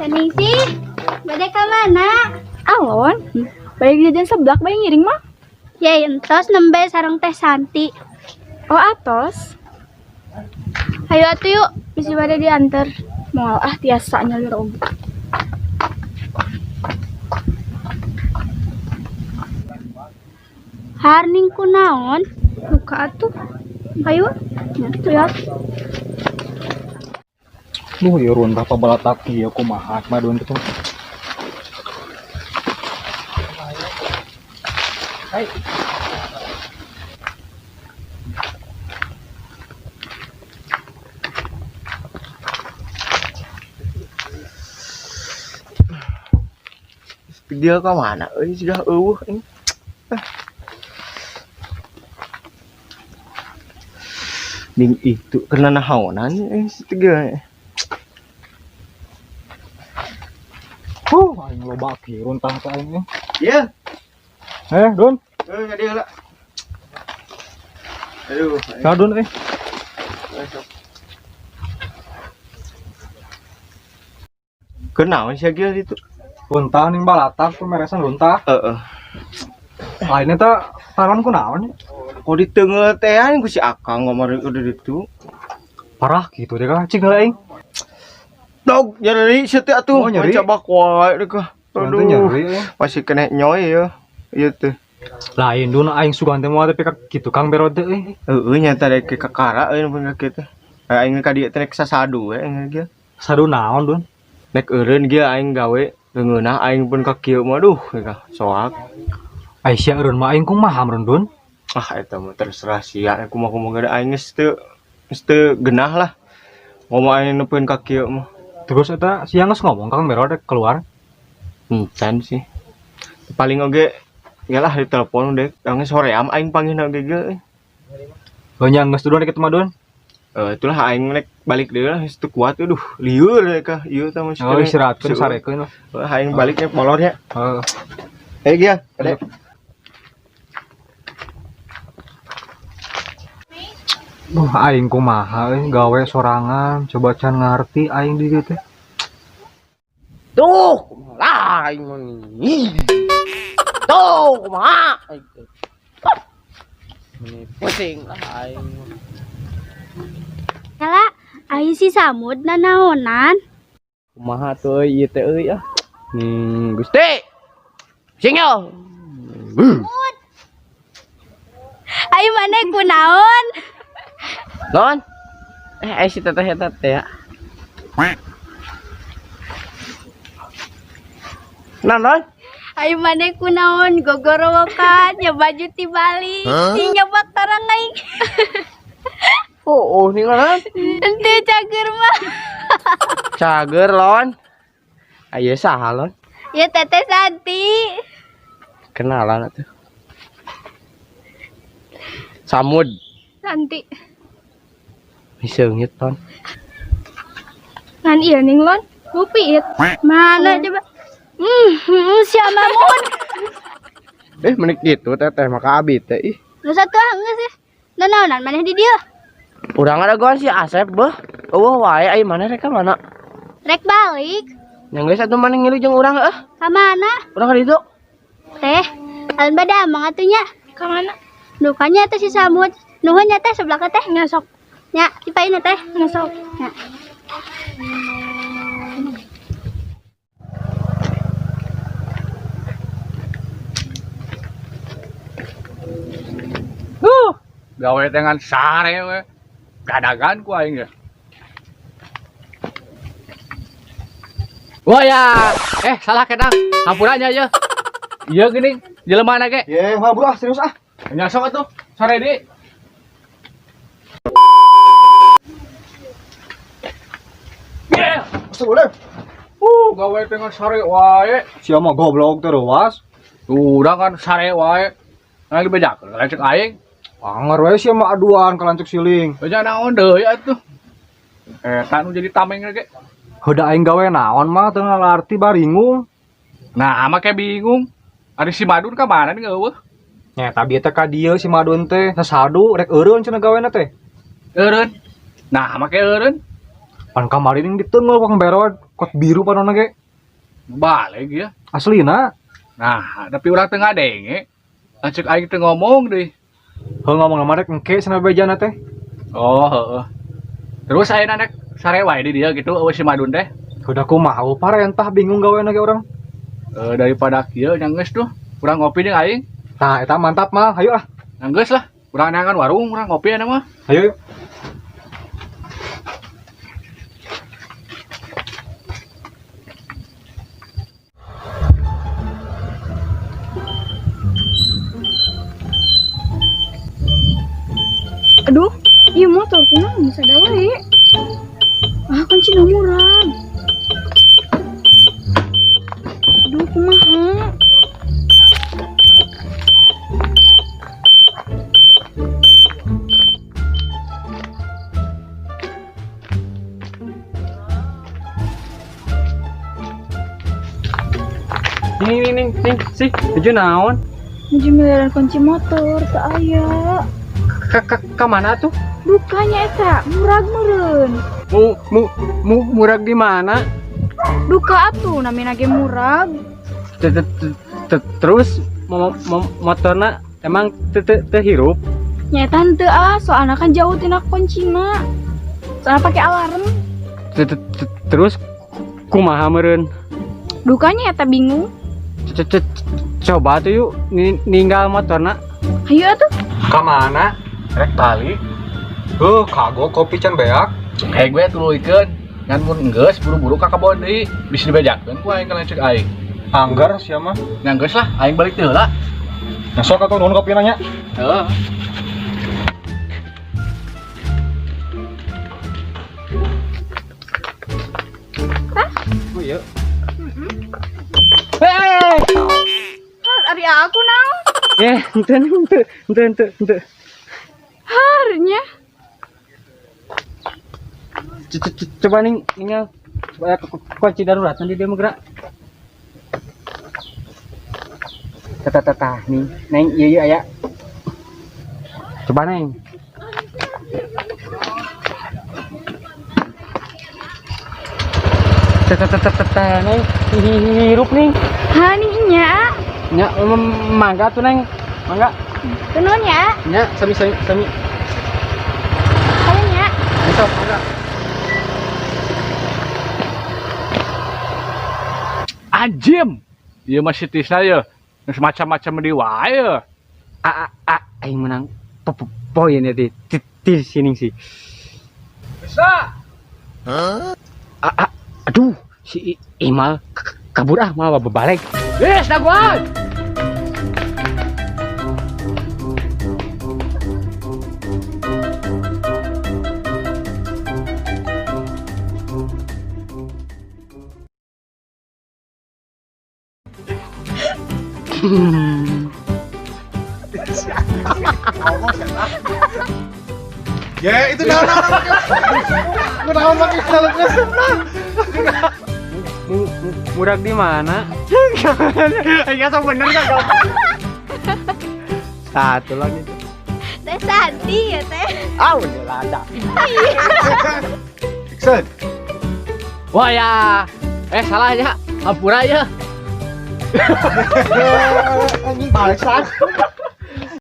Taningsi, bade ka mana? Alon, balik jajan seblak bayi ngiring mah. Ya entos nembe sareng teh Santi. Oh atos. Hayu atuh yuk, bisi bade diantar. Moal tiasa nyalir oge. Harning kunaon? Buka atuh. Hayu. Ya. Duh, ya ron berapa balatak ya kumaha madun itu. Hai. Dia ke mana? Sudah ini. Ding itu kena nahonan tiga. Aing loba ki runtang ka aing. Iya. Don. Ngadi heula. Aduh. Kadun Kenaon sih geus itu? Runtang ning balatak tuh meresan runtah. Heeh. Lainnya teh saran kunaon? Kok di tengah tehan ku si Akang ngomong udah itu. Parah gitu deh ka cing aing. Dog nyeri setia tuh. Oh, nyeri? Coba wae deh kah. Aduh nyeri. Masih kena nyoy ya. Iya tuh. Lain dun aing sugan teh moal tapi kitu Kang Berode euy. Heeh nyata dek ke kakara euy bener kitu. Aing ka dieu teh rek sasadu we aing ge. Sadu naon dun? Nek eureun ge aing gawe leungeunah aing pun ka kieu mah duh soak. Aisyah eureun mah aing kumaha meureun dun? Ah eta mah terserah sia kumaha gede aing geus teu genah lah. Ngomong aing neupeun ka kieu mah. Terus eta siang geus ngomong Kang Berode keluar. Encan sih. Paling oge yalah di telepon dek. Yang soream aing panggilna oge ge. Lo nyang geus dulu deket mah dun. Itulah aing nek balik deui lah geus teu kuat duh lieur deh kah ieu tah mah. Oh istirahatkeun sarekeun. Aing balik nya molornya. Heeh. Gia, Ade. Aing kumaha euy gawe sorangan, coba can ngarti aing di dieu teh. Tuh, lah aing mah nih. Tuh, kumaha? Ini pusing lah aing. Kala, ai si Samud nanaonan. Kumaha tuh ieu teh euy ah. Gusti. Sing yo. Ai maneh kunaon? Lon. Ai si teteh eta teh ya. Lon. Ai maneh kunaon gogorowokan nya baju ti Bali. Nyebak tarang aing. Oh, nih Lon. Henteu cager mah. Cager Lon. Ayo saha Lon? Ya Teteh Santi. Kenalan atuh. Samud. Santi. Seungit Lon. Ngan ieu ning Lon, Bupit. Mana coba? Si Mamun. Menik gitu teteh maka abi teh ih. Lu satu geus sih. Nanaonan maneh di dieu? Urang ada gua si Asep beuh. Eueuh wae ai maneh rek ka mana? Rek balik. Yang geus atuh maneh ngilu jeung urang heuh. Ka mana? Urang ka ditu. Teh, alin bada mang atunya. Ka mana? Dukanya teh si Samud. Nuhun nya teh sebelah ka teh nyosok. Nya, dipaina teh nyosok. Nya. Gawe dengan sare we. Gadagan ku aing ge. Wah ya, salah kedang. Hampuranya aja. Iya gini, jelema na ge. Ye, mah bro serius ah. Nyasok atuh, sare di. Boleh. Gawe dengan sare wae. Sia mah goblok terus. Udah kan sare wae. Lagi bejakeun lecek aing. Anger we sia mah aduan ka lancuk siling. Beja naon deui atuh. Eta nu jadi tameng ge. Heuda aing gawe naon mah teu ngalarti baringung. Nah, ama kayak bingung. Ari si Madun ka mana nih eueuh? Nya tapi eta ka dieu si Madun teh sasadu rek eureun cenah gawena teh. Eureun. Nah, ama kayak eureun. Pan kemarin yang ditengel Kang Berod, kot biru panona ge. Balik ya. Aslina. Nah, tapi orang tengah denge. Cek aing teu ngomong deui. Heuh ngomong sama rek engke cenah bejana teh. Oh, heeh. Terus ayeuna nek sare wae di dia gitu eueuh si Madun teh. Udah kumaha parentah bingung gaweana ge urang. Daripada kieu nyanggeus tuh. Urang ngopi jeung aing. Tah eta mantap mah, hayu ah. Nyanggeus lah. Urang neangan warung, urang ngopi anu mah. Hayu. Yuk. Aduh, iya motor kunaon bisa da wae. Ah, kunci murah. Aduh, kumaha? Ning sih, tuju naon? Nuju miliaran kunci motor teu aya. Ka mana tuh? Dukanya eta, murag meureun. Murag di mana? Duka atuh namina ge murag. Terus motorna emang teu hirup? Nya eta henteu soalna kan jauh tina kuncina. Soalna pake alarm. Terus kumaha meureun? Dukanya eta bingung. Coba tuh yuk ninggal motorna. Hayu atuh. Ka mana? Rek balik. Kagok kopi can beak. Gue tuluikeun. Ngan mun geus buru-buru ka kebon deui. Bisa dibejakeun ku aing kana cek aing. Anggar sia mah. Nyanggeus lah aing balik teu lah. Nah sok atuh nuhun kopi nanya. Heeh. Oh iya. Ari aku naon? Ente. Harnya. Coba ninggal supaya kunci darurat nanti dia bergerak. Tata nih, neng iya aya. Coba neng. Tata neng hirup nih. Hani nya. Nya mangga tuh neng, mangga. Tunuhun ya. Nya sami. Hayu nya. Besok mangga. Anjim. Ieu mah sitisna ye. Geus macam-macam di wae. Aing menang poin ya di sini sih. Bisa. Aduh, si Imal kabur malah balik. Yes, daguan. Ya itu naon pakai salutnya. Murag di mana? Iya sok bener kan kau. Satu lagi. Teh Santi ya teh. Udah ada. Set. Wah ya. Salah ya. Hampura ya. Anjing balik